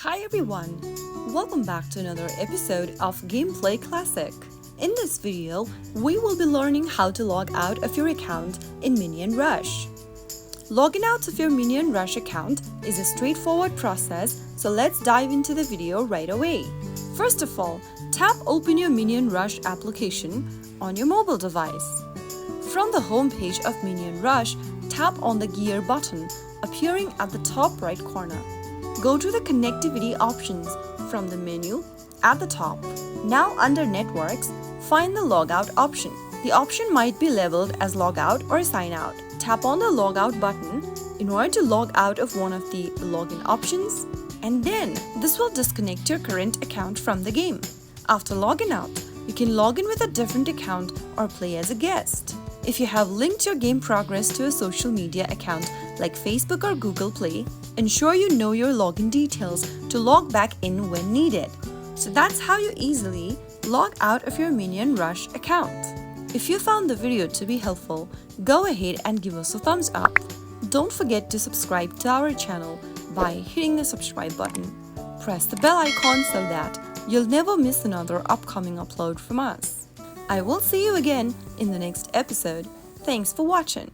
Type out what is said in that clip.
Hi everyone! Welcome back to another episode of Gameplay Classic. In this video, we will be learning how to log out of your account in Minion Rush. Logging out of your Minion Rush account is a straightforward process, so let's dive into the video right away. First of all, tap Open your Minion Rush application on your mobile device. From the home page of Minion Rush, tap on the gear button appearing at the top right corner. Go to the connectivity options from the menu at the top. Now under Networks, find the Logout option. The option might be labeled as Logout or Sign Out. Tap on the Logout button in order to log out of one of the login options, and then this will disconnect your current account from the game. After logging out, you can log in with a different account or play as a guest. If you have linked your game progress to a social media account like Facebook or Google Play, ensure you know your login details to log back in when needed. So that's how you easily log out of your Minion Rush account. If you found the video to be helpful, go ahead and give us a thumbs up. Don't forget to subscribe to our channel by hitting the subscribe button. Press the bell icon so that you'll never miss another upcoming upload from us. I will see you again in the next episode. Thanks for watching.